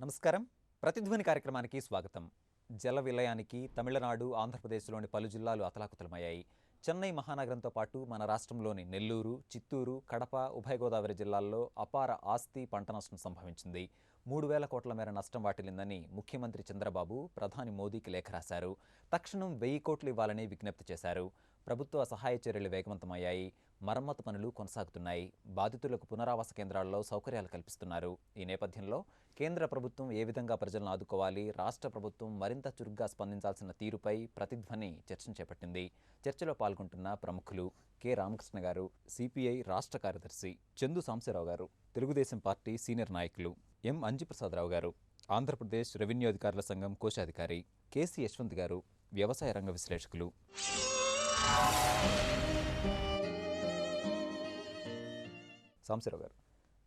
నమస్కారం. ప్రతిధ్వని కార్యక్రమానికి స్వాగతం. జల విలయానికి తమిళనాడు, ఆంధ్రప్రదేశ్లోని పలు జిల్లాలు అతలాకుతలమయ్యాయి. చెన్నై మహానగరంతో పాటు మన రాష్ట్రంలోని నెల్లూరు, చిత్తూరు, కడప, ఉభయ గోదావరి జిల్లాల్లో అపార ఆస్తి, పంట నష్టం సంభవించింది. 3,000 కోట్ల మేర నష్టం వాటిల్లిందని ముఖ్యమంత్రి చంద్రబాబు ప్రధాని మోదీకి లేఖ రాశారు. తక్షణం 1,000 కోట్లు ఇవ్వాలని విజ్ఞప్తి చేశారు. ప్రభుత్వ సహాయ చర్యలు వేగవంతమయ్యాయి. మరమ్మతు పనులు కొనసాగుతున్నాయి. బాధితులకు పునరావాస కేంద్రాల్లో సౌకర్యాలు కల్పిస్తున్నారు. ఈ నేపథ్యంలో కేంద్ర ప్రభుత్వం ఏ విధంగా ప్రజలను ఆదుకోవాలి, రాష్ట్ర ప్రభుత్వం మరింత చురుగ్గా స్పందించాల్సిన తీరుపై ప్రతిధ్వని చర్చను చేపట్టింది. చర్చలో పాల్గొంటున్న ప్రముఖులు కె రామకృష్ణ గారు, సిపిఐ రాష్ట్ర కార్యదర్శి చందు సాంబశివరావు గారు, తెలుగుదేశం పార్టీ సీనియర్ నాయకులు ఎం అంజిప్రసాదరావు గారు, ఆంధ్రప్రదేశ్ రెవెన్యూ అధికారుల సంఘం కోశాధికారి కేసి యశ్వంత్ గారు, వ్యవసాయ రంగ విశ్లేషకులు. సాంబశివరావు గారు,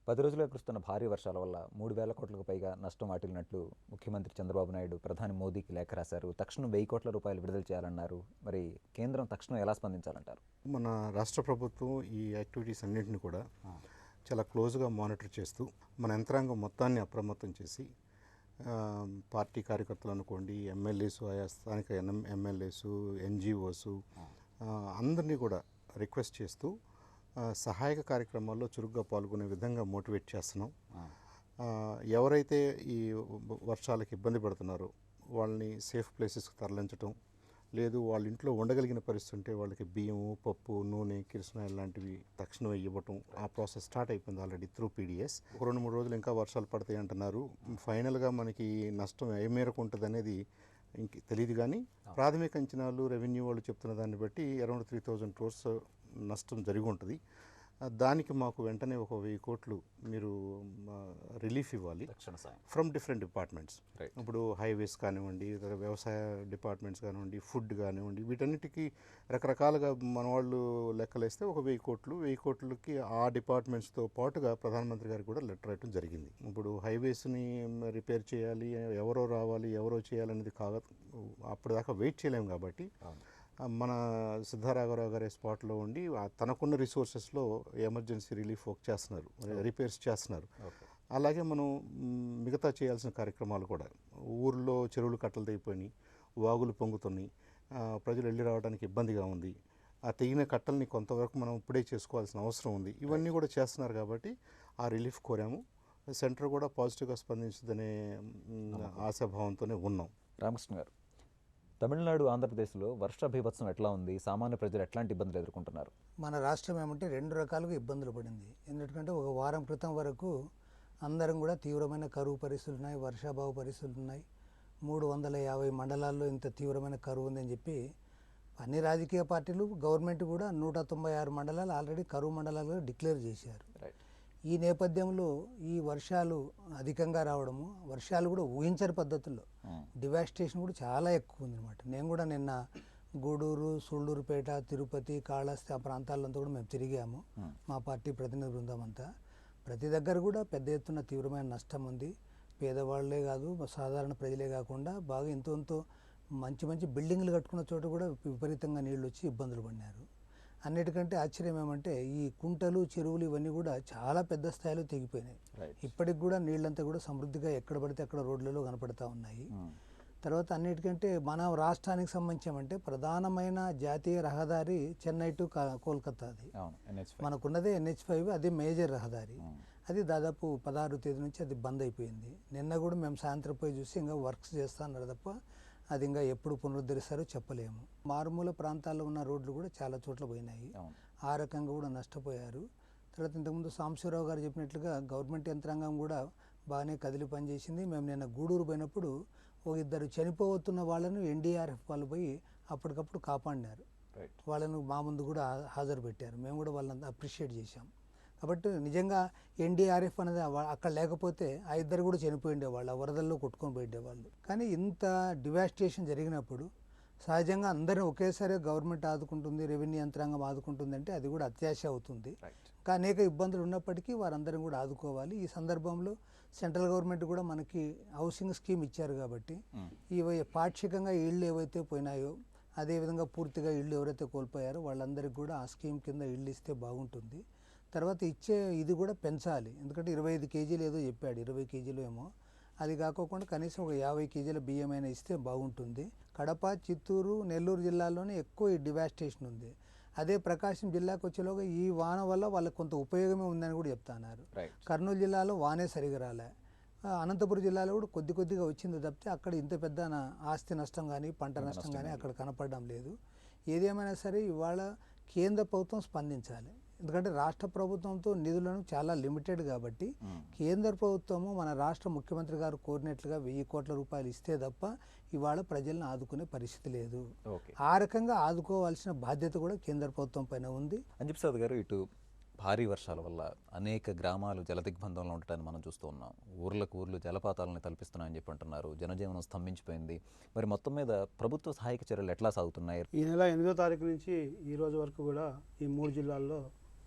10 రోజులుగా కురుస్తున్న భారీ వర్షాల వల్ల 3,000 కోట్లకు పైగా నష్టం వాటిల్లినట్లు ముఖ్యమంత్రి చంద్రబాబు నాయుడు ప్రధాని మోదీకి లేఖ రాశారు. తక్షణం 1,000 కోట్ల రూపాయలు విడుదల చేయాలన్నారు. మరి కేంద్రం తక్షణం ఎలా స్పందించాలంటారు? మన రాష్ట్ర ప్రభుత్వం ఈ యాక్టివిటీస్ అన్నింటినీ కూడా చాలా క్లోజ్గా మానిటర్ చేస్తూ మన యంత్రాంగం మొత్తాన్ని అప్రమత్తం చేసి పార్టీ కార్యకర్తలు అనుకోండి, ఎమ్మెల్యేసు, ఆయా స్థానిక ఎమ్మెల్యేసు, ఎన్జిఓసు అందరినీ కూడా రిక్వెస్ట్ చేస్తూ సహాయక కార్యక్రమాల్లో చురుగ్గా పాల్గొనే విధంగా మోటివేట్ చేస్తున్నాం. ఎవరైతే ఈ వర్షాలకు ఇబ్బంది పడుతున్నారో వాళ్ళని సేఫ్ ప్లేసెస్కి తరలించడం, లేదు వాళ్ళ ఇంట్లో ఉండగలిగిన పరిస్థితి ఉంటే వాళ్ళకి బియ్యము, పప్పు, నూనె, కిరసనాయిల్ లాంటివి తక్షణమే ఇవ్వటం. ఆ ప్రాసెస్ స్టార్ట్ అయిపోయింది ఆల్రెడీ త్రూ పీడిఎస్. 2-3 రోజులు ఇంకా వర్షాలు పడతాయి అంటున్నారు. ఫైనల్గా మనకి నష్టం ఏ మేరకు ఉంటుంది అనేది ఇంక తెలియదు. కానీ ప్రాథమిక అంచనాలు రెవెన్యూ వాళ్ళు చెప్తున్న దాన్ని బట్టి అరౌండ్ 3,000 crores నష్టం జరిగి ఉంటుంది. దానికి మాకు వెంటనే 1,000 కోట్లు మీరు రిలీఫ్ ఇవ్వాలి ఫ్రమ్ డిఫరెంట్ డిపార్ట్మెంట్స్. ఇప్పుడు హైవేస్ కానివ్వండి, వ్యవసాయ డిపార్ట్మెంట్స్ కానివ్వండి, ఫుడ్ కానివ్వండి, వీటన్నిటికీ రకరకాలుగా మన వాళ్ళు లెక్కలేస్తే 1,000 కోట్లు, 1,000 కోట్లకి ఆ డిపార్ట్మెంట్స్తో పాటుగా ప్రధానమంత్రి గారికి కూడా లెటర్ రాయటం జరిగింది. ఇప్పుడు హైవేస్ని రిపేర్ చేయాలి, ఎవరో రావాలి, ఎవరో చేయాలనేది అప్పటిదాకా వెయిట్ చేయలేము. కాబట్టి మన సిద్ధారాఘవరావు గారి స్పాట్లో ఉండి తనకున్న రిసోర్సెస్లో ఎమర్జెన్సీ రిలీఫ్ వర్క్ చేస్తున్నారు, రిపేర్స్ చేస్తున్నారు. అలాగే మనం మిగతా చేయాల్సిన కార్యక్రమాలు కూడా, ఊర్లో చెరువులు కట్టలు తెగిపోయినాయి, వాగులు పొంగుతున్నాయి, ప్రజలు వెళ్ళి రావడానికి ఇబ్బందిగా ఉంది. ఆ తెగిన కట్టల్ని కొంతవరకు మనం ఇప్పుడే చేసుకోవాల్సిన అవసరం ఉంది. ఇవన్నీ కూడా చేస్తున్నారు. కాబట్టి ఆ రిలీఫ్ కోరాము. సెంటర్ కూడా పాజిటివ్గా స్పందించదనే ఆశాభావంతోనే ఉన్నాం. రామకృష్ణ గారు, తమిళనాడు, ఆంధ్రప్రదేశ్లో వర్ష బీభత్సం ఎట్లా ఉంది? సామాన్య ప్రజలు ఎట్లాంటి ఇబ్బందులు ఎదుర్కొంటున్నారు? మన రాష్ట్రం ఏమంటే 2 రకాలుగా ఇబ్బందులు పడింది. ఎందుకంటే ఒక వారం క్రితం వరకు అందరం కూడా తీవ్రమైన కరువు పరిస్థితులు ఉన్నాయి, వర్షాభావ పరిస్థితులు ఉన్నాయి. 350 మండలాల్లో ఇంత తీవ్రమైన కరువు ఉందని చెప్పి అన్ని రాజకీయ పార్టీలు, గవర్నమెంట్ కూడా 196 మండలాలు ఆల్రెడీ కరువు మండలాలుగా డిక్లేర్ చేశారు. ఈ నేపథ్యంలో ఈ వర్షాలు అధికంగా రావడము, వర్షాలు కూడా ఊహించని పద్ధతుల్లో డివాస్టేషన్ కూడా చాలా ఎక్కువ ఉందన్నమాట. నేను కూడా నిన్న గూడూరు, సూళ్ళూరుపేట, తిరుపతి, కాళహస్తి ఆ ప్రాంతాలంతా కూడా మేము తిరిగాము. మా పార్టీ ప్రతినిధి బృందం అంతా. ప్రతి దగ్గర కూడా పెద్ద ఎత్తున తీవ్రమైన నష్టం ఉంది. పేదవాళ్లే కాదు, సాధారణ ప్రజలే కాకుండా బాగా ఎంతో మంచి బిల్డింగ్లు కట్టుకున్న చోట కూడా విపరీతంగా నీళ్ళు వచ్చి ఇబ్బందులు పడినారు. అన్నిటికంటే ఆశ్చర్యం ఏమంటే ఈ కుంటలు, చెరువులు ఇవన్నీ కూడా చాలా పెద్ద స్థాయిలో తెగిపోయినాయి. ఇప్పటికి కూడా నీళ్ళంతా కూడా సమృద్ధిగా ఎక్కడ పడితే అక్కడ రోడ్లలో కనపడతా ఉన్నాయి. తర్వాత అన్నిటికంటే మన రాష్ట్రానికి సంబంధించామంటే ప్రధానమైన జాతీయ రహదారి చెన్నై టు కోల్కతా. అది మనకున్నదే NH5, అది మేజర్ రహదారి. అది దాదాపు 16వ తేదీ నుంచి అది బంద్ అయిపోయింది. నిన్న కూడా మేము సాయంత్రం పోయి చూసి ఇంకా వర్క్స్ చేస్తున్నారు తప్ప అది ఇంకా ఎప్పుడు పునరుద్ధరిస్తారో చెప్పలేము. మారుమూల ప్రాంతాల్లో ఉన్న రోడ్లు కూడా చాలా చోట్ల పోయినాయి. ఆ రకంగా కూడా నష్టపోయారు. తర్వాత ఇంతకుముందు సాంబశివరావు గారు చెప్పినట్లుగా గవర్నమెంట్ యంత్రాంగం కూడా బాగానే కదిలి పనిచేసింది. మేము నిన్న గూడూరు పోయినప్పుడు 2 చనిపోతున్న వాళ్ళను NDRF వాళ్ళు పోయి అప్పటికప్పుడు కాపాడినారు. వాళ్ళను మా ముందు కూడా హాజరు పెట్టారు. మేము కూడా వాళ్ళని అప్రిషియేట్ చేశాం. కాబట్టి నిజంగా NDRF అనేది అక్కడ లేకపోతే ఆ 2 కూడా చనిపోయి ఉండేవాళ్ళు, ఆ వరదల్లో కొట్టుకొని పోయేవాళ్ళు. కానీ ఇంత డివాస్టేషన్ జరిగినప్పుడు సహజంగా అందరినీ ఒకేసారి గవర్నమెంట్ ఆదుకుంటుంది, రెవెన్యూ యంత్రాంగం ఆదుకుంటుంది అంటే అది కూడా అత్యాశ అవుతుంది. ఇంకా అనేక ఇబ్బందులు ఉన్నప్పటికీ వారందరం కూడా ఆదుకోవాలి. ఈ సందర్భంలో సెంట్రల్ గవర్నమెంట్ కూడా మనకి హౌసింగ్ స్కీమ్ ఇచ్చారు. కాబట్టి ఇవి పాక్షికంగా ఇళ్ళు ఏవైతే పోయినాయో, అదేవిధంగా పూర్తిగా ఇళ్ళు ఎవరైతే కోల్పోయారో వాళ్ళందరికీ కూడా ఆ స్కీమ్ కింద ఇళ్ళు ఇస్తే బాగుంటుంది. తర్వాత ఇచ్చే ఇది కూడా పెంచాలి. ఎందుకంటే 25 కేజీలు ఏదో చెప్పాడు, 20 కేజీలు ఏమో. అది కాకోకుండా కనీసం ఒక 50 కేజీల బియ్యం అయినా ఇస్తే బాగుంటుంది. కడప, చిత్తూరు, నెల్లూరు జిల్లాల్లోనే ఎక్కువ ఈ డివాస్టేషన్ ఉంది. అదే ప్రకాశం జిల్లాకు వచ్చేలోగా ఈ వాన వల్ల వాళ్ళకి కొంత ఉపయోగమే ఉందని కూడా చెప్తున్నారు. కర్నూలు జిల్లాలో వానే సరిగా రాలే. అనంతపురం జిల్లాలో కూడా కొద్దిగా వచ్చింది తప్పితే అక్కడ ఇంత పెద్ద ఆస్తి నష్టం కానీ పంట నష్టం కానీ అక్కడ కనపడడం లేదు. ఏదేమైనా సరే ఇవాళ కేంద్ర ప్రభుత్వం స్పందించాలి. ఎందుకంటే రాష్ట్ర ప్రభుత్వంతో నిధులను చాలా లిమిటెడ్ కాబట్టి కేంద్ర ప్రభుత్వము మన రాష్ట్ర ముఖ్యమంత్రి గారు కోరినట్లుగా 1000 కోట్ల రూపాయలు ఇస్తే తప్ప ఇవాళ ప్రజలను ఆదుకునే పరిస్థితి లేదు. ఆ రకంగా ఆదుకోవాల్సిన బాధ్యత కూడా కేంద్ర ప్రభుత్వం పైన ఉంది. అంజయ్ ప్రసాద్ గారు, ఇటు భారీ వర్షాల వల్ల అనేక గ్రామాలు జలదిగ్బంధంలో ఉండటాన్ని మనం చూస్తూ ఉన్నాం. ఊర్లు జలపాతాలను తలపిస్తున్నాయని చెప్పి అంటున్నారు. జనజీవనం స్తంభించిపోయింది. మరి మొత్తం మీద ప్రభుత్వ సహాయక చర్యలు ఎట్లా సాగుతున్నాయి? ఈ నెల 8వ తారీఖు నుంచి ఈ రోజు వరకు కూడా ఈ 3 జిల్లాల్లో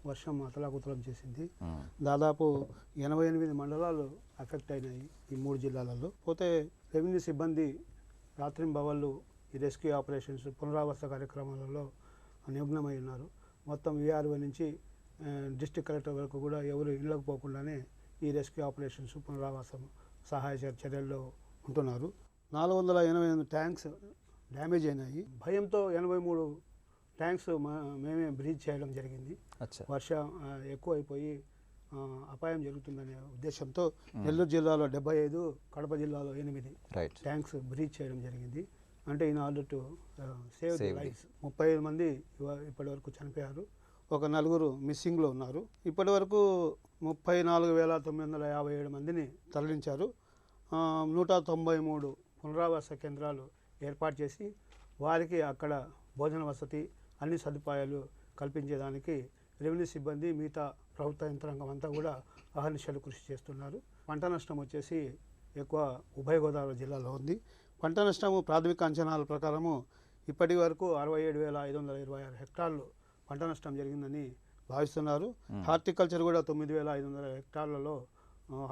వర్షం అతలాకుతలం చేసింది. దాదాపు 88 మండలాలు అఫెక్ట్ అయినాయి ఈ 3 జిల్లాలలో. పోతే రెవెన్యూ సిబ్బంది రాత్రింబవళ్ళు ఈ రెస్క్యూ ఆపరేషన్స్, పునరావాస కార్యక్రమాలలో నిమగ్నమై ఉన్నారు. మొత్తం VRO నుంచి డిస్ట్రిక్ట్ కలెక్టర్ వరకు కూడా ఎవరు ఇళ్ళకు పోకుండానే ఈ రెస్క్యూ ఆపరేషన్స్, పునరావాసం సహాయ చర్యల్లో ఉంటున్నారు. 488 ట్యాంక్స్ డ్యామేజ్ అయినాయి. భయంతో 83 ట్యాంక్స్ మేమే బ్రీచ్ చేయడం జరిగింది. వర్షం ఎక్కువైపోయి అపాయం జరుగుతుందనే ఉద్దేశంతో నెల్లూరు జిల్లాలో 75, కడప జిల్లాలో 8 ట్యాంక్స్ బ్రీచ్ చేయడం జరిగింది. అంటే in order to save the lives. 35 మంది ఇప్పటి వరకు చనిపోయారు. ఒక 4 మిస్సింగ్లో ఉన్నారు. ఇప్పటి వరకు 34,957 మందిని తరలించారు. 193 పునరావాస కేంద్రాలు ఏర్పాటు చేసి వారికి అక్కడ భోజన వసతి, అన్ని సదుపాయాలు కల్పించేదానికి రెవెన్యూ సిబ్బంది, మిగతా ప్రభుత్వ యంత్రాంగం అంతా కూడా అహర్నిశలు కృషి చేస్తున్నారు. పంట నష్టం వచ్చేసి ఎక్కువ ఉభయ గోదావరి జిల్లాలో ఉంది. పంట నష్టము ప్రాథమిక అంచనాల ప్రకారము ఇప్పటి వరకు 67,526 హెక్టార్లు పంట నష్టం జరిగిందని భావిస్తున్నారు. హార్టికల్చర్ కూడా 9,500 హెక్టార్లలో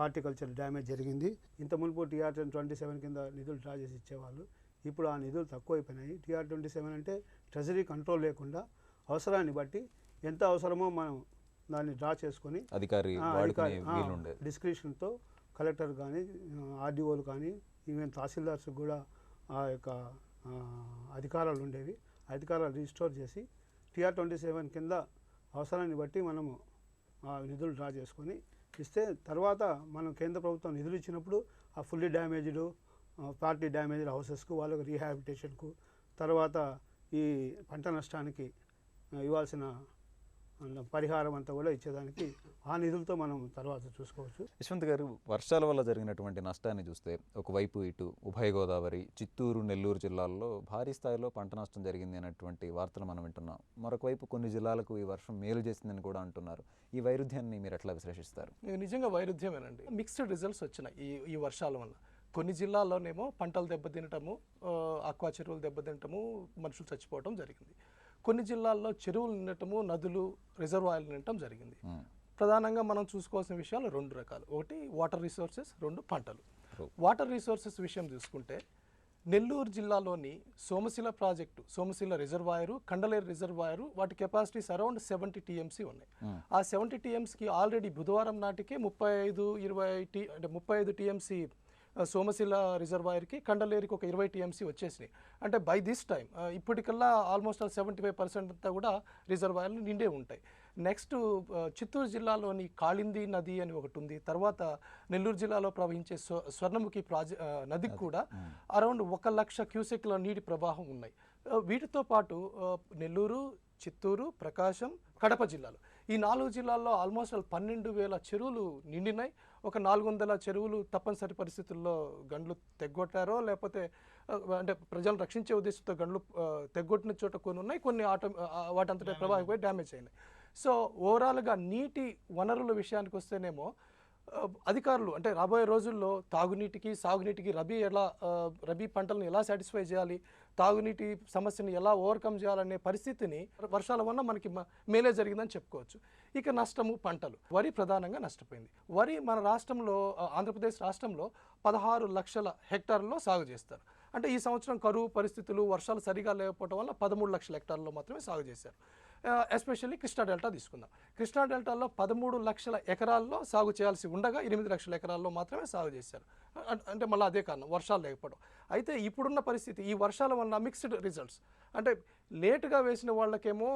హార్టికల్చర్ డ్యామేజ్ జరిగింది. ఇంత మునుపు TR-27 కింద నిధులు డ్రా చేసి ఇచ్చేవాళ్ళు. ఇప్పుడు ఆ నిధులు తక్కువైపోయినాయి. TR-27 అంటే ట్రెజరీ కంట్రోల్ లేకుండా అవసరాన్ని బట్టి ఎంత అవసరమో మనం దాన్ని డ్రా చేసుకొని డిస్క్రిప్షన్తో కలెక్టర్ కానీ, RDOలు కానీ, ఈవెన్ తహసీల్దార్స్ కూడా ఆ యొక్క అధికారాలు ఉండేవి. అధికారాలు రిస్టోర్ చేసి TR-27 కింద అవసరాన్ని బట్టి మనము ఆ నిధులు డ్రా చేసుకొని ఇస్తే తర్వాత మనం కేంద్ర ప్రభుత్వం నిధులు ఇచ్చినప్పుడు ఆ ఫుల్లీ డ్యామేజ్డ్, పార్టీ డ్యామేజ్డ్ హౌసెస్కు, వాళ్ళకు రీహాబిలిటేషన్కు, తర్వాత ఈ పంట నష్టానికి ఇవ్వాల్సిన పరిహారం అంతా కూడా ఇచ్చేదానికి ఆ నిధులతో మనం తర్వాత చూసుకోవచ్చు. యశ్వంత్ గారు, వర్షాల వల్ల జరిగినటువంటి నష్టాన్ని చూస్తే ఒకవైపు ఇటు ఉభయ గోదావరి, చిత్తూరు, నెల్లూరు జిల్లాల్లో భారీ స్థాయిలో పంట నష్టం జరిగింది అనేటువంటి వార్తలు మనం వింటున్నాం. మరొక వైపు కొన్ని జిల్లాలకు ఈ వర్షం మేలు చేసిందని కూడా అంటున్నారు. ఈ వైరుధ్యాన్ని మీరు ఎట్లా విశ్లేషిస్తారు? నిజంగా వైరుధ్యమేనండి. మిక్స్డ్ రిజల్ట్స్ వచ్చినాయి ఈ వర్షాల వల్ల. కొన్ని జిల్లాల్లోనేమో పంటలు దెబ్బతినటము, ఆక్వా చెరువులు దెబ్బతినటము, మనుషులు చచ్చిపోవటం జరిగింది. కొన్ని జిల్లాల్లో చెరువులు నిండటము, నదులు, రిజర్వాయర్లు నిండటం జరిగింది. ప్రధానంగా మనం చూసుకోవాల్సిన విషయాలు 2 రకాలు. ఒకటి వాటర్ రిసోర్సెస్, 2 పంటలు. వాటర్ రిసోర్సెస్ విషయం చూసుకుంటే నెల్లూరు జిల్లాలోని Somasila project, Somasila reservoir, Kandaleru reservoir, వాటి కెపాసిటీస్ అరౌండ్ 70 TMC ఉన్నాయి. ఆ 70 TMCకి ఆల్రెడీ బుధవారం నాటికే 35 TMC సోమశిల రిజర్వాయర్కి, కండలేరుకి ఒక 20 TMC వచ్చేసినాయి. అంటే బై దిస్ టైం ఇప్పటికల్లా ఆల్మోస్ట్ 75% అంతా కూడా రిజర్వాయర్లు నిండే ఉంటాయి. నెక్స్ట్ చిత్తూరు జిల్లాలోని కాళింది నది అని ఒకటి ఉంది. తర్వాత నెల్లూరు జిల్లాలో ప్రవహించే స్వర్ణముఖి నదికి కూడా అరౌండ్ 1 లక్ష క్యూసెక్ల నీటి ప్రవాహం ఉన్నాయి. వీటితో పాటు నెల్లూరు, చిత్తూరు, ప్రకాశం, కడప జిల్లాలు, ఈ 4 జిల్లాల్లో ఆల్మోస్ట్ 12,000 చెరువులు నిండినాయి. ఒక 400 చెరువులు తప్పనిసరి పరిస్థితుల్లో గండ్లు తెగ్గొట్టారో, లేకపోతే అంటే ప్రజలను రక్షించే ఉద్దేశంతో గండ్లు తెగ్గొట్టిన చోట కొన్ని ఉన్నాయి, కొన్ని వాటంతటా ప్రవాహమైపోయి డ్యామేజ్ అయినాయి. సో ఓవరాల్గా నీటి వనరుల విషయానికి వస్తేనేమో అధికారులు అంటే రాబోయే రోజుల్లో తాగునీటికి, సాగునీటికి రబీ పంటలను ఎలా సాటిస్ఫై చేయాలి, తాగునీటి సమస్యను ఎలా ఓవర్కమ్ చేయాలనే పరిస్థితిని వర్షాల వల్ల మనకి మేలే జరిగిందని చెప్పుకోవచ్చు. ఇక నష్టము పంటలు. వరి ప్రధానంగా నష్టపోయింది. వరి మన రాష్ట్రంలో, ఆంధ్రప్రదేశ్ రాష్ట్రంలో 16 లక్షల హెక్టార్లలో సాగు చేస్తారు. అంటే ఈ సంవత్సరం కరువు పరిస్థితులు, వర్షాలు సరిగా లేకపోవడం వల్ల 13 లక్షల హెక్టార్లలో మాత్రమే సాగు చేశారు. ఎస్పెషల్లీ కృష్ణా డెల్టా తీసుకుందాం. కృష్ణా డెల్టాలో 13 లక్షల ఎకరాల్లో సాగు చేయాల్సి ఉండగా 8 లక్షల ఎకరాల్లో మాత్రమే సాగు చేశారు. అంటే మళ్ళీ అదే కారణం, వర్షాలు లేకపోవడం. అయితే ఇప్పుడున్న పరిస్థితి ఈ వర్షాల వల్ల మిక్స్డ్ రిజల్ట్స్. అంటే లేటుగా వేసిన వాళ్ళకేమో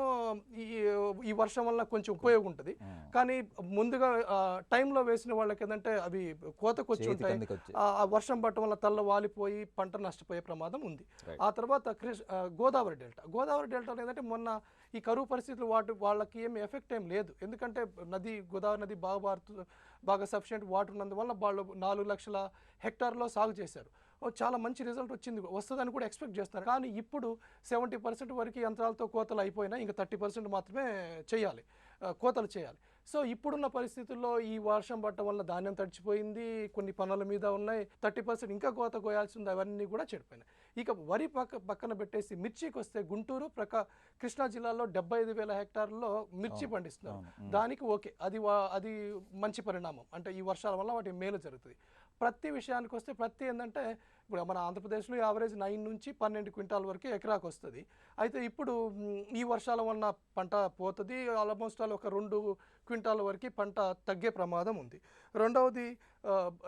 ఈ వర్షం వల్ల కొంచెం ఉపయోగం ఉంటుంది, కానీ ముందుగా టైంలో వేసిన వాళ్ళకి ఏంటంటే అవి కోతకు వచ్చి ఉంటాయి. ఆ వర్షం పట్టడం వల్ల తల్ల వాలిపోయి పంట నష్టపోయే ప్రమాదం ఉంది. ఆ తర్వాత గోదావరి డెల్టా ఏంటంటే మొన్న ఈ కరువు పరిస్థితులు వాళ్ళకి ఏమి ఎఫెక్ట్ ఏం లేదు. ఎందుకంటే గోదావరి నది బాగా సఫిషియెంట్ వాటర్ ఉన్నందువల్ల వాళ్ళు 4 లక్షల హెక్టార్లో సాగు చేశారు. చాలా మంచి రిజల్ట్ వస్తుందని కూడా ఎక్స్పెక్ట్ చేస్తున్నారు. కానీ ఇప్పుడు 70% వరకు యంత్రాలతో కోతలు అయిపోయినా ఇంకా 30% మాత్రమే కోతలు చేయాలి. సో ఇప్పుడున్న పరిస్థితుల్లో ఈ వర్షం పట్టడం వల్ల ధాన్యం తడిచిపోయింది, కొన్ని పనుల మీద ఉన్నాయి, 30% ఇంకా కోత కోయాల్సి ఉంది, అవన్నీ కూడా చెడిపోయినాయి. ఇక వరి పక్కన పెట్టేసి మిర్చికి వస్తే గుంటూరు కృష్ణా జిల్లాలో 75,000 హెక్టార్లలో మిర్చి పండిస్తున్నారు. దానికి ఓకే, అది మంచి పరిణామం. అంటే ఈ వర్షాల వల్ల వాటి మేలు జరుగుతుంది. ప్రతి విషయానికి వస్తే ప్రతి ఏంటంటే ఇప్పుడు మన ఆంధ్రప్రదేశ్లో యావరేజ్ 9 నుంచి 12 క్వింటాల్ వరకు ఎకరాకు వస్తుంది. అయితే ఇప్పుడు ఈ వర్షాల వల్ల పంట పోతుంది, ఆల్మోస్ట్ ఒక 2 క్వింటాల వరకు పంట తగ్గే ప్రమాదం ఉంది. రెండవది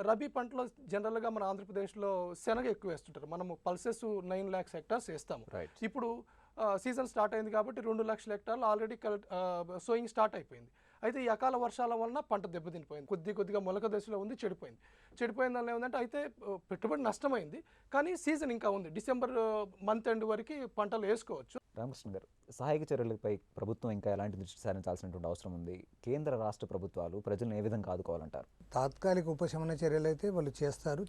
రబీ పంటలో జనరల్గా మన ఆంధ్రప్రదేశ్లో శనగ ఎక్కువ వేస్తుంటారు. మనము పల్సెస్ 9 lakhs హెక్టార్స్ వేస్తాము. ఇప్పుడు సీజన్ స్టార్ట్ అయింది కాబట్టి 2 లక్షల హెక్టార్లు ఆల్రెడీ సోయింగ్ స్టార్ట్ అయిపోయింది. అయితే ఈ అకాల వర్షాల వలన పంట దెబ్బతినిపోయింది, కొద్దిగా మొలక దశలో ఉంది, చెడిపోయింది వల్ల ఏమంటే అయితే పెట్టుబడి నష్టమైంది. కానీ సీజన్ ఇంకా ఉంది, డిసెంబర్ మంత్ ఎండ్ వరకు పంటలు వేసుకోవచ్చు. రామకృష్ణ గారు, సహాయక చర్యలపై ప్రభుత్వం ఇంకా ఎలాంటి దృష్టి సారించాల్సినటువంటి అవసరం ఉంది? కేంద్ర రాష్ట్ర ప్రభుత్వాలు ప్రజలను ఏ విధంగా ఆదుకోవాలంటారు? తాత్కాలిక ఉపశమన చర్యలు అయితే వాళ్ళు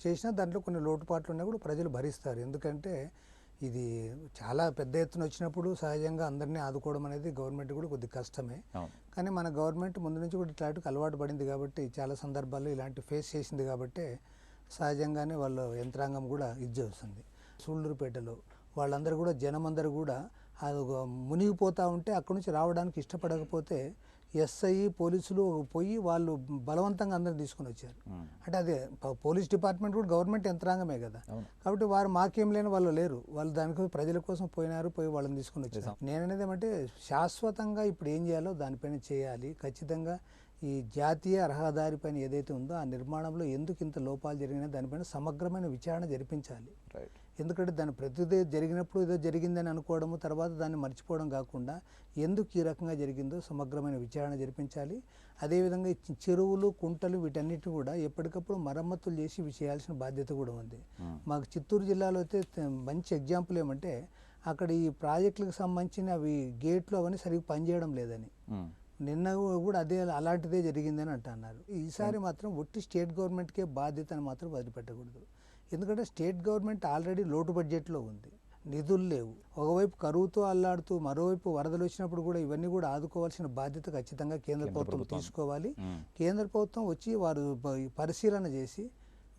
చేసినా దాంట్లో కొన్ని లోటుపాట్లు ఉన్నా కూడా ప్రజలు భరిస్తారు. ఎందుకంటే ఇది చాలా పెద్ద ఎత్తున వచ్చినప్పుడు సహజంగా అందరినీ ఆదుకోవడం అనేది గవర్నమెంట్ కూడా కొద్ది కష్టమే. కానీ మన గవర్నమెంట్ ముందు నుంచి కూడా ఇట్లాంటికి అలవాటు పడింది కాబట్టి, చాలా సందర్భాల్లో ఇలాంటి ఫేస్ చేసింది కాబట్టి సహజంగానే వాళ్ళ యంత్రాంగం కూడా ఇది చేస్తుంది. సూళ్ళూరుపేటలో వాళ్ళందరూ కూడా జనమందరూ కూడా అది మునిగిపోతూ ఉంటే అక్కడి నుంచి రావడానికి ఇష్టపడకపోతే ఎస్ఐ పోలీసులు పోయి వాళ్ళు బలవంతంగా అందరిని తీసుకొని వచ్చారు. అంటే అదే పోలీస్ డిపార్ట్మెంట్ కూడా గవర్నమెంట్ యంత్రాంగమే కదా, కాబట్టి వారు మాకేం లేని వాళ్ళు లేరు, వాళ్ళు దానికి ప్రజల కోసం పోయి వాళ్ళని తీసుకొని వచ్చారు. నేననేది ఏమంటే శాశ్వతంగా ఇప్పుడు ఏం చేయాలో దానిపైన చేయాలి. ఖచ్చితంగా ఈ జాతీయ రహదారి పైన ఏదైతే ఉందో ఆ నిర్మాణంలో ఎందుకు ఇంత లోపాలు జరిగినా దానిపైన సమగ్రమైన విచారణ జరిపించాలి. ఎందుకంటే దాని ప్రతిదీ జరిగినప్పుడు ఏదో జరిగిందని అనుకోవడము, తర్వాత దాన్ని మర్చిపోవడం కాకుండా ఎందుకు ఈ రకంగా జరిగిందో సమగ్రమైన విచారణ జరిపించాలి. అదేవిధంగా ఈ చెరువులు, కుంటలు వీటన్నిటిని కూడా ఎప్పటికప్పుడు మరమ్మతులు చేసి చేయాల్సిన బాధ్యత కూడా ఉంది. మాకు చిత్తూరు జిల్లాలో అయితే మంచి ఎగ్జాంపుల్ ఏమంటే అక్కడ ఈ ప్రాజెక్టులకు సంబంధించిన అవి గేట్లు అవన్నీ సరిగ్గా పనిచేయడం లేదని నిన్న కూడా అలాంటిదే జరిగిందని అంటున్నారు. ఈసారి మాత్రం ఒట్టి స్టేట్ గవర్నమెంట్కే బాధ్యతను మాత్రం వదిలిపెట్టకూడదు. ఎందుకంటే స్టేట్ గవర్నమెంట్ ఆల్రెడీ లోటు బడ్జెట్లో ఉంది, నిధులు లేవు. ఒకవైపు కరువుతో అల్లాడుతూ మరోవైపు వరదలు వచ్చినప్పుడు కూడా ఇవన్నీ కూడా ఆదుకోవాల్సిన బాధ్యత ఖచ్చితంగా కేంద్ర ప్రభుత్వం తీసుకోవాలి. కేంద్ర ప్రభుత్వం వచ్చి వారు పరిశీలన చేసి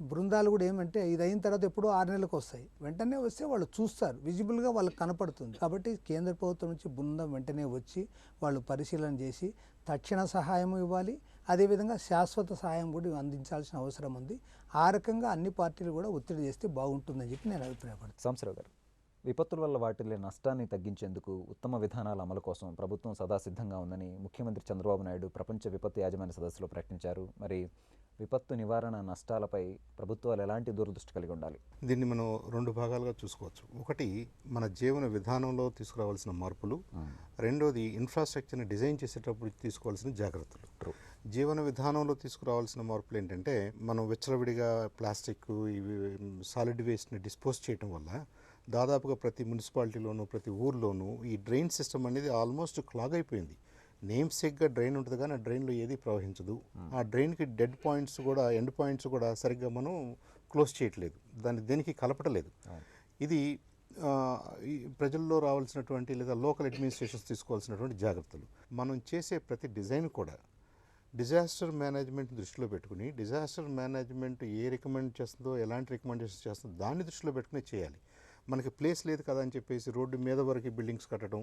బృందాలు కూడా ఏమంటే ఇది అయిన తర్వాత ఎప్పుడో 6 నెలలకు వస్తాయి, వెంటనే వస్తే వాళ్ళు చూస్తారు, విజిబుల్గా వాళ్ళకి కనపడుతుంది. కాబట్టి కేంద్ర ప్రభుత్వం నుంచి బృందం వెంటనే వచ్చి వాళ్ళు పరిశీలన చేసి తక్షణ సహాయం ఇవ్వాలి. అదేవిధంగా శాశ్వత సహాయం కూడా అందించాల్సిన అవసరం ఉంది. ఆ రకంగా అన్ని పార్టీలు కూడా ఒత్తిడి చేస్తే బాగుంటుందని చెప్పి నేను అభిప్రాయపడుతున్నాను. సాంబశివరావు గారు, విపత్తుల వల్ల వాటిల్లే నష్టాన్ని తగ్గించేందుకు ఉత్తమ విధానాల అమలు కోసం ప్రభుత్వం సదా సిద్ధంగా ఉందని ముఖ్యమంత్రి చంద్రబాబు నాయుడు ప్రపంచ విపత్తు యాజమాన్య సదస్సులో ప్రకటించారు. మరి విపత్తు నివారణ నష్టాలపై ప్రభుత్వాలు ఎలాంటి దూరదృష్టి కలిగి ఉండాలి? దీన్ని మనం 2 భాగాలుగా చూసుకోవచ్చు. ఒకటి మన జీవన విధానంలో తీసుకురావాల్సిన మార్పులు, రెండోది ఇన్ఫ్రాస్ట్రక్చర్ని డిజైన్ చేసేటప్పుడు తీసుకోవాల్సిన జాగ్రత్తలు. జీవన విధానంలో తీసుకురావాల్సిన మార్పులు ఏంటంటే మనం విచ్చలవిడిగా ప్లాస్టిక్ ఇవి సాలిడ్ వేస్ట్ని డిస్పోజ్ చేయడం వల్ల దాదాపుగా ప్రతి మున్సిపాలిటీలోనూ ప్రతి ఊర్లోనూ ఈ డ్రైన్ సిస్టమ్ అనేది ఆల్మోస్ట్ క్లాగ్ అయిపోయింది. నేమ్ సేక్గా డ్రైన్ ఉంటుంది కానీ ఆ డ్రైన్లో ఏది ప్రవహించదు. ఆ డ్రైన్కి ఎండ్ పాయింట్స్ కూడా సరిగ్గా మనం క్లోజ్ చేయట్లేదు, దేనికి కలపటలేదు. ఇది ప్రజల్లో రావాల్సినటువంటి లేదా లోకల్ అడ్మినిస్ట్రేషన్స్ తీసుకోవాల్సినటువంటి జాగ్రత్తలు. మనం చేసే ప్రతి డిజైన్ కూడా డిజాస్టర్ మేనేజ్మెంట్ దృష్టిలో పెట్టుకుని, డిజాస్టర్ మేనేజ్మెంట్ ఏ రికమెండ్ చేస్తుందో, ఎలాంటి రికమెండేషన్ చేస్తుందో దాన్ని దృష్టిలో పెట్టుకుని చేయాలి. మనకి ప్లేస్ లేదు కదా అని చెప్పేసి రోడ్డు మీద వరకు బిల్డింగ్స్ కట్టడం,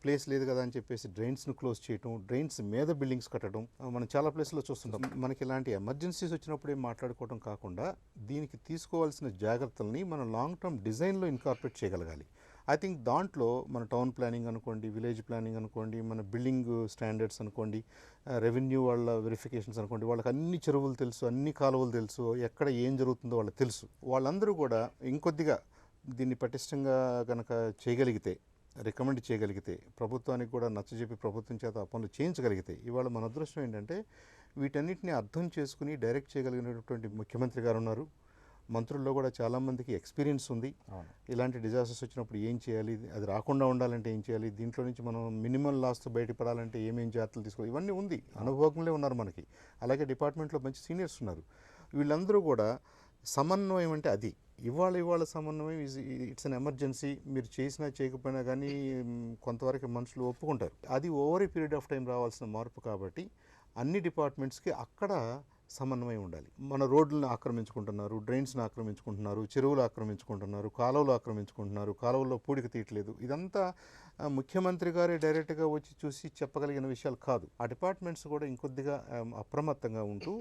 ప్లేస్ లేదు కదా అని చెప్పేసి డ్రైన్స్ను క్లోజ్ చేయడం, డ్రైన్స్ మీద బిల్డింగ్స్ కట్టడం మనం చాలా ప్లేస్లో చూస్తుంటాం. మనకి ఇలాంటి ఎమర్జెన్సీస్ వచ్చినప్పుడే మాట్లాడుకోవడం కాకుండా దీనికి తీసుకోవాల్సిన జాగ్రత్తల్ని మనం లాంగ్ టర్మ్ డిజైన్లో ఇన్కార్పొరేట్ చేయగలగాలి. ఐ థింక్ దాంట్లో మన టౌన్ ప్లానింగ్ అనుకోండి, విలేజ్ ప్లానింగ్ అనుకోండి, మన బిల్డింగ్ స్టాండర్డ్స్ అనుకోండి, రెవెన్యూ వాళ్ళ వెరిఫికేషన్స్ అనుకోండి, వాళ్ళకి అన్ని చెరువులు తెలుసు, అన్ని కాలువలు తెలుసు, ఎక్కడ ఏం జరుగుతుందో వాళ్ళకి తెలుసు. వాళ్ళందరూ కూడా ఇంకొద్దిగా దీన్ని పటిష్టంగా కనుక చేయగలిగితే, రికమెండ్ చేయగలిగితే, ప్రభుత్వానికి కూడా నచ్చజెప్పి ప్రభుత్వం చేత ఆ పనులు చేయించగలిగితే, ఇవాళ మన అదృష్టం ఏంటంటే వీటన్నిటిని అర్థం చేసుకుని డైరెక్ట్ చేయగలిగినటువంటి ముఖ్యమంత్రి గారు ఉన్నారు. మంత్రుల్లో కూడా చాలామందికి ఎక్స్పీరియన్స్ ఉంది. ఇలాంటి డిజాస్టర్స్ వచ్చినప్పుడు ఏం చేయాలి, అది రాకుండా ఉండాలంటే ఏం చేయాలి, దీంట్లో నుంచి మనం మినిమం లాస్తో బయటపడాలంటే ఏమేం జాగ్రత్తలు తీసుకోవాలి, ఇవన్నీ ఉంది. అనుభవజ్ఞులే ఉన్నారు మనకి. అలాగే డిపార్ట్మెంట్లో మంచి సీనియర్స్ ఉన్నారు. వీళ్ళందరూ కూడా సమన్వయం అంటే అది ఇవాళ సమన్వయం ఇట్స్ అన్ ఎమర్జెన్సీ. మీరు చేసినా చేయకపోయినా కానీ కొంతవరకు మనుషులు ఒప్పుకుంటారు. అది over a period of time రావాల్సిన మార్పు కాబట్టి అన్ని డిపార్ట్మెంట్స్కి అక్కడ సమన్వయం ఉండాలి. మన రోడ్లను ఆక్రమించుకుంటున్నారు, డ్రైన్స్ని ఆక్రమించుకుంటున్నారు, చెరువులు ఆక్రమించుకుంటున్నారు, కాలువలు ఆక్రమించుకుంటున్నారు, కాలువల్లో పూడిక తీయట్లేదు. ఇదంతా ముఖ్యమంత్రి గారే డైరెక్ట్గా వచ్చి చూసి చెప్పగలిగిన విషయాలు కాదు. ఆ డిపార్ట్మెంట్స్ కూడా ఇంకొద్దిగా అప్రమత్తంగా ఉంటూ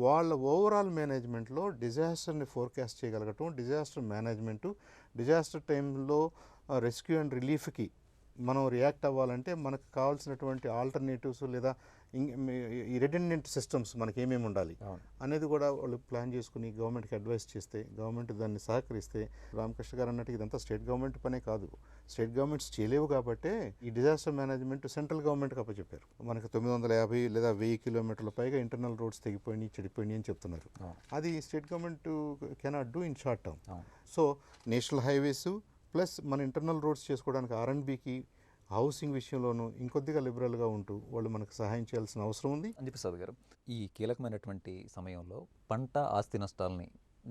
వాళ్ళ ఓవరాల్ మేనేజ్మెంట్లో డిజాస్టర్ని ఫోర్కాస్ట్ చేయగలగటం, డిజాస్టర్ మేనేజ్మెంటు, డిజాస్టర్ టైంలో రెస్క్యూ అండ్ రిలీఫ్కి మనం రియాక్ట్ అవ్వాలంటే మనకు కావాల్సినటువంటి ఆల్టర్నేటివ్స్ లేదా ఈ రిడెండెంట్ సిస్టమ్స్ మనకి ఏమేమి ఉండాలి అనేది కూడా వాళ్ళు ప్లాన్ చేసుకుని గవర్నమెంట్కి అడ్వైస్ చేస్తే, గవర్నమెంట్ దాన్ని సహకరిస్తే, రామకృష్ణ గారు అన్నట్టు ఇదంతా స్టేట్ గవర్నమెంట్ పనే కాదు. స్టేట్ గవర్నమెంట్స్ చేయలేవు కాబట్టే ఈ డిజాస్టర్ మేనేజ్మెంట్ సెంట్రల్ గవర్నమెంట్కి అప్పచెప్పారు. మనకి 950 లేదా 1000 కిలోమీటర్ల పైగా ఇంటర్నల్ రోడ్స్ తెగిపోయినాయి, చెడిపోయినాయి అని చెప్తున్నారు. అది state government cannot do in short term. So national highways plus మన ఇంటర్నల్ రోడ్స్ చేసుకోవడానికి R&Bకి, హౌసింగ్ విషయంలోనూ ఇంకొద్దిగా లిబరల్గా ఉంటూ వాళ్ళు మనకు సహాయం చేయాల్సిన అవసరం ఉంది. అంజప్రసాద్ గారు, ఈ కీలకమైనటువంటి సమయంలో పంట ఆస్తి నష్టాలని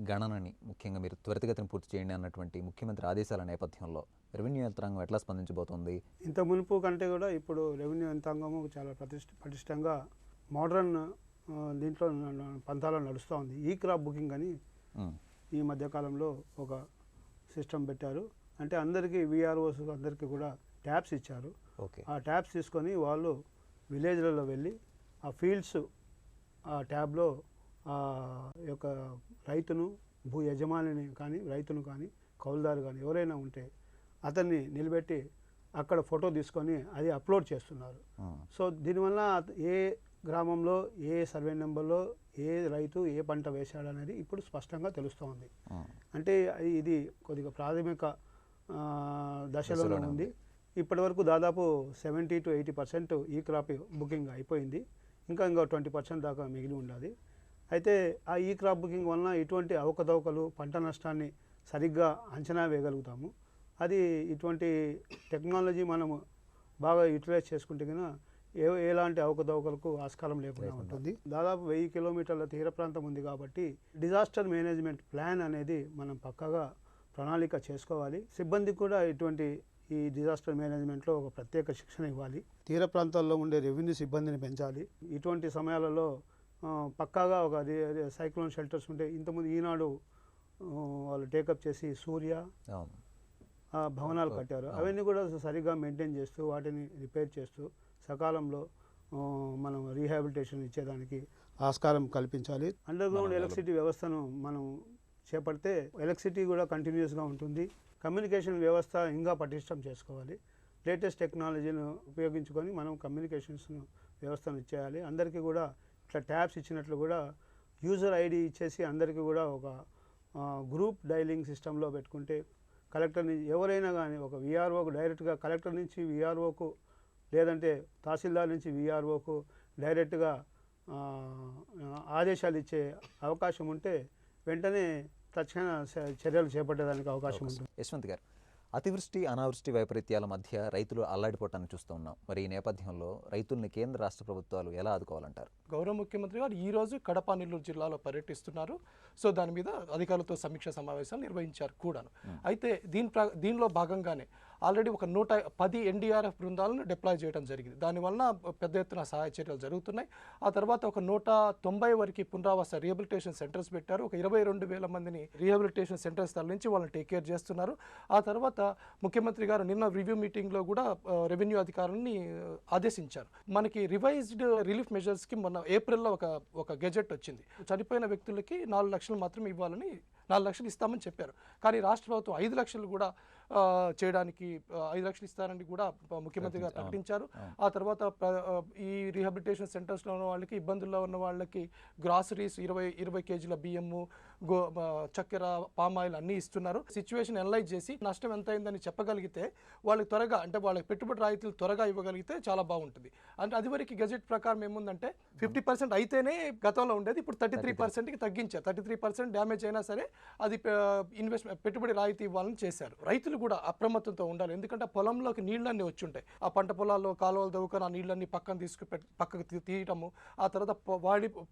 గణనని ముఖ్యంగా మీరు త్వరితగతిని పూర్తి చేయండి అన్నటువంటి ముఖ్యమంత్రి ఆదేశాల నేపథ్యంలో రెవెన్యూ యంత్రాంగం ఎట్లా స్పందించబోతోంది? ఇంత మునుపు కంటే కూడా ఇప్పుడు రెవెన్యూ యంత్రాంగము చాలా పటిష్టంగా మోడర్న్ దీంట్లో పంతాలో నడుస్తూ ఉంది. ఈ క్రాప్ బుకింగ్ అని ఈ మధ్యకాలంలో ఒక సిస్టమ్ పెట్టారు. అంటే అందరికీ VROs అందరికీ కూడా ట్యాబ్స్ ఇచ్చారు. ఆ ట్యాబ్స్ తీసుకొని వాళ్ళు విలేజ్లలో వెళ్ళి ఆ ఫీల్డ్స్ ఆ ట్యాబ్లో యొక్క రైతును, భూ యజమానిని కానీ, రైతును కానీ, కౌలుదారు కానీ ఎవరైనా ఉంటే అతన్ని నిలబెట్టి అక్కడ ఫోటో తీసుకొని అది అప్లోడ్ చేస్తున్నారు. సో దీనివల్ల ఏ గ్రామంలో ఏ సర్వే నెంబర్లో ఏ రైతు ఏ పంట వేశాడు అనేది ఇప్పుడు స్పష్టంగా తెలుస్తోంది. అంటే ఇది కొద్దిగా ప్రాథమిక దశలోనే ఉంది. ఇప్పటి వరకు దాదాపు 70 to 80% ఈ క్రాప్ బుకింగ్ అయిపోయింది. ఇంకా 20% దాకా మిగిలి ఉండాలి. అయితే ఆ ఈ క్రాప్ బుకింగ్ వలన ఇటువంటి అవకతవకలు, పంట నష్టాన్ని సరిగ్గా అంచనా వేయగలుగుతాము. అది ఇటువంటి టెక్నాలజీ మనము బాగా యూటిలైజ్ చేసుకుంటే కన్నా ఎలాంటి అవకతవకలకు ఆస్కారం లేకుండా ఉంటుంది. దాదాపు 1000 కిలోమీటర్ల తీర ప్రాంతం ఉంది కాబట్టి డిజాస్టర్ మేనేజ్మెంట్ ప్లాన్ అనేది మనం పక్కాగా ప్రణాళిక చేసుకోవాలి. సిబ్బందికి కూడా ఇటువంటి ఈ డిజాస్టర్ మేనేజ్మెంట్లో ఒక ప్రత్యేక శిక్షణ ఇవ్వాలి. తీర ప్రాంతాల్లో ఉండే రెవెన్యూ సిబ్బందిని పెంచాలి. ఇటువంటి సమయాలలో పక్కాగా ఒక సైక్లోన్ షెల్టర్స్ ఉంటే ఇంతకుముందు ఈనాడు వాళ్ళు టేకప్ చేసి సూర్య భవనాలు కట్టారు. అవన్నీ కూడా సరిగ్గా మెయింటైన్ చేస్తూ వాటిని రిపేర్ చేస్తూ సకాలంలో మనం రీహాబిలిటేషన్ ఇచ్చేదానికి ఆస్కారం కల్పించాలి. అండర్ గ్రౌండ్ ఎలక్ట్రిసిటీ వ్యవస్థను మనం చేపడితే ఎలక్ట్రిసిటీ కూడా కంటిన్యూస్గా ఉంటుంది. కమ్యూనికేషన్ వ్యవస్థ ఇంకా పటిష్టం చేసుకోవాలి. లేటెస్ట్ టెక్నాలజీని ఉపయోగించుకొని మనం కమ్యూనికేషన్స్ను వ్యవస్థను ఇచ్చేయాలి. అందరికీ కూడా ఇట్లా ట్యాబ్స్ ఇచ్చినట్లు కూడా యూజర్ ID ఇచ్చేసి అందరికీ కూడా ఒక గ్రూప్ డైలింగ్ సిస్టంలో పెట్టుకుంటే కలెక్టర్ నుంచి ఎవరైనా కానీ ఒక VROకు డైరెక్ట్గా కలెక్టర్ నుంచి VROకు లేదంటే తహసీల్దార్ నుంచి VROకు డైరెక్ట్గా ఆదేశాలు ఇచ్చే అవకాశం ఉంటే వెంటనే తక్షణ చర్యలు చేపట్టడానికి అవకాశం ఉంటుంది. యశ్వంత్ గారు, అతివృష్టి అనావృష్టి వైపరీత్యాల మధ్య రైతులు అల్లాడిపోవటాన్ని చూస్తూ ఉన్నాం. మరి ఈ నేపథ్యంలో రైతుల్ని కేంద్ర రాష్ట్ర ప్రభుత్వాలు ఎలా ఆదుకోవాలంటారు? గౌరవ ముఖ్యమంత్రి గారు ఈరోజు కడప, నెల్లూరు జిల్లాలో పర్యటిస్తున్నారు. సో దాని మీద అధికారులతో సమీక్ష సమావేశాలు నిర్వహించారు కూడాను. అయితే దీనిలో భాగంగానే ఆల్రెడీ ఒక 110 NDRF బృందాలను డిప్లాయ్ చేయడం జరిగింది. దానివల్ల పెద్ద ఎత్తున సహాయ చర్యలు జరుగుతున్నాయి. ఆ తర్వాత ఒక 190 వరకు పునరావాస రీహాబిలిటేషన్ సెంటర్స్ పెట్టారు. ఒక 22,000 మందిని రీహాబిలిటేషన్ సెంటర్స్ తరలించి వాళ్ళని టేక్ కేర్ చేస్తున్నారు. ఆ తర్వాత ముఖ్యమంత్రి గారు నిన్న రివ్యూ మీటింగ్లో కూడా రెవెన్యూ అధికారులని ఆదేశించారు. మనకి రివైజ్డ్ రిలీఫ్ మెజర్స్కి మొన్న ఏప్రిల్లో ఒక గెజెట్ వచ్చింది. చనిపోయిన వ్యక్తులకి 4 లక్షలు మాత్రమే ఇవ్వాలని, 4 లక్షలు ఇస్తామని చెప్పారు. కానీ రాష్ట్ర ప్రభుత్వం 5 లక్షలు కూడా చేయడానికి 5 లక్షలు ఇస్తారని కూడా ముఖ్యమంత్రి గారు ప్రకటించారు. ఆ తర్వాత ఈ రీహాబిలిటేషన్ సెంటర్స్లో ఉన్న వాళ్ళకి, ఇబ్బందుల్లో ఉన్న వాళ్ళకి గ్రాసరీస్ 20 కేజీల బియ్యము, చక్కెర, పామాయిల్ అన్నీ ఇస్తున్నారు. సిచ్యువేషన్ అనలైజ్ చేసి నష్టం ఎంత అయిందని చెప్పగలిగితే వాళ్ళకి త్వరగా, అంటే వాళ్ళకి పెట్టుబడి రాయితీలు త్వరగా ఇవ్వగలిగితే చాలా బాగుంటుంది. అంటే అదివరకు గెజెట్ ప్రకారం ఏముందంటే 50% అయితేనే గతంలో ఉండేది, ఇప్పుడు 33%కి తగ్గించారు. 33% డ్యామేజ్ అయినా సరే అది పెట్టుబడి రాయితీ ఇవ్వాలని చేశారు. రైతులు కూడా అప్రమత్తంతో ఉండాలి. ఎందుకంటే పొలంలోకి నీళ్ళన్నీ వచ్చి ఉంటాయి. ఆ పంట పొలాల్లో కాలువలు దవ్వుకొని ఆ నీళ్ళన్నీ పక్కకు తీయటము, ఆ తర్వాత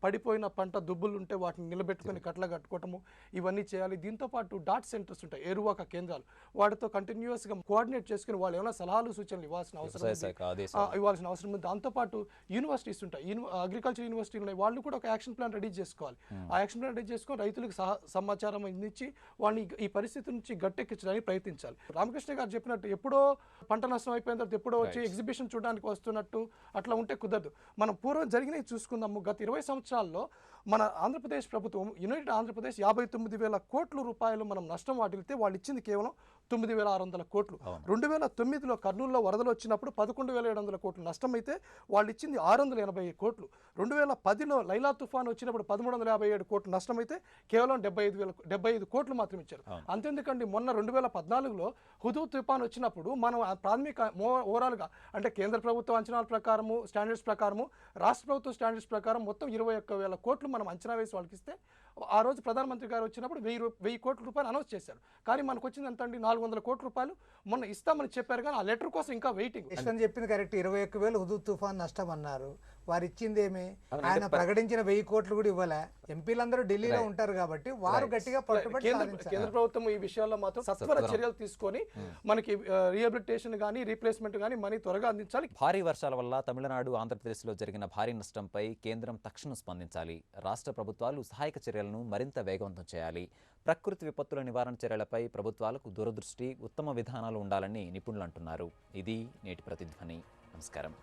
పడిపోయిన పంట దుబ్బులు ఉంటే వాటిని నిలబెట్టుకొని కట్టలు కట్టుకోవటము, ఇవన్నీ చేయాలి. దీంతో పాటు డాట్ సెంటర్స్ ఉంటాయి, ఏరువాక కేంద్రాలు, వాటితో కంటిన్యూస్గా కోఆర్డినేట్ చేసుకుని వాళ్ళు ఏమైనా సలహాలు సూచనలు ఇవ్వాల్సిన అవసరం ఉంది. దాంతోపాటు యూనివర్సిటీస్ ఉంటాయి, అగ్రికల్చర్ యూనివర్సిటీలు ఉన్నాయి, వాళ్ళు కూడా ఒక యాక్షన్ ప్లాన్ రెడీ చేసుకోవాలి. ఆ యాక్షన్ ప్లాన్ రెడీ చేసుకొని రైతులకు సమాచారం అందించి వాళ్ళని ఈ పరిస్థితి నుంచి గట్టెక్కించడానికి ప్రయత్నించాలి. రామకృష్ణ గారు చెప్పినట్టు ఎప్పుడో పంట నష్టం అయిపోయిన తర్వాత ఎప్పుడో వచ్చి ఎగ్జిబిషన్ చూడడానికి వస్తున్నట్టు అట్లా ఉంటే కుదరదు. మనం పూర్వం జరిగినవి చూసుకుందాము. గత 20 సంవత్సరాల్లో మన ఆంధ్రప్రదేశ్ ప్రభుత్వం, యునైటెడ్ ఆంధ్రప్రదేశ్ 59,000 కోట్ల రూపాయలు మనం నష్టం వాటిల్తే వాళ్ళు ఇచ్చింది కేవలం 9,600 కోట్లు. 2009లో కర్నూలులో వరదలు వచ్చినప్పుడు 11,700 కోట్లు నష్టం అయితే వాళ్ళు ఇచ్చింది 680 కోట్లు. 2010లో లైలా తుఫాన్ వచ్చినప్పుడు 1357 కోట్లు నష్టం అయితే కేవలం 75 కోట్లు మాత్రం ఇచ్చారు. అంతెందుకండి, మొన్న 2014లో హుదూద్ తుఫాన్ వచ్చినప్పుడు మనం ప్రాథమిక ఓవరాల్గా, అంటే కేంద్ర ప్రభుత్వ అంచనాల ప్రకారము, స్టాండర్డ్స్ ప్రకారము, రాష్ట్ర ప్రభుత్వ స్టాండర్డ్స్ ప్రకారం మొత్తం 21,000 కోట్లు మనం అంచనా వేసి వాళ్ళకి ఇస్తే, ఆ రోజు ప్రధానమంత్రి గారు వచ్చినప్పుడు 1000 కోట్ల రూపాయలు అనౌన్స్ చేశారు. కానీ మనకు వచ్చింది ఎంత అండి, 400 కోట్ల రూపాయలు మొన్న ఇస్తామని చెప్పారు. కానీ ఆ లెటర్ కోసం ఇంకా వెయిటింగ్. యశ్వంత్ చెప్పింది కరెక్ట్. 21,000 హుదూద్ తుఫాన్ నష్టం అన్నారు. వారు ఇచ్చింది ఏమి, ఆయన ప్రకటించిన 1000 కోట్లు కూడా ఇవ్వలే. ఎంపీలందరూ ఢిల్లీలో ఉంటారు కాబట్టి వారు గట్టిగా పట్టుబడి కేంద్ర ప్రభుత్వం ఈ విషయాల్లో మాత్రం సత్వర చర్యలు తీసుకొని మనకి రీహాబిలిటేషన్ కానీ రీప్లేస్మెంట్ కానీ మనీ త్వరగా అందించాలి. భారీ వర్షాల వల్ల తమిళనాడు, ఆంధ్రప్రదేశ్లో జరిగిన భారీ నష్టంపై కేంద్రం తక్షణం స్పందించాలి. రాష్ట్ర ప్రభుత్వాలు సహాయక చర్యలను మరింత వేగవంతం చేయాలి. ప్రకృతి విపత్తుల నివారణ చర్యలపై ప్రభుత్వాలకు దూరదృష్టి, ఉత్తమ విధానాలు ఉండాలని నిపుణులు అంటున్నారు. ఇది నేటి ప్రతిధ్వని. నమస్కారం.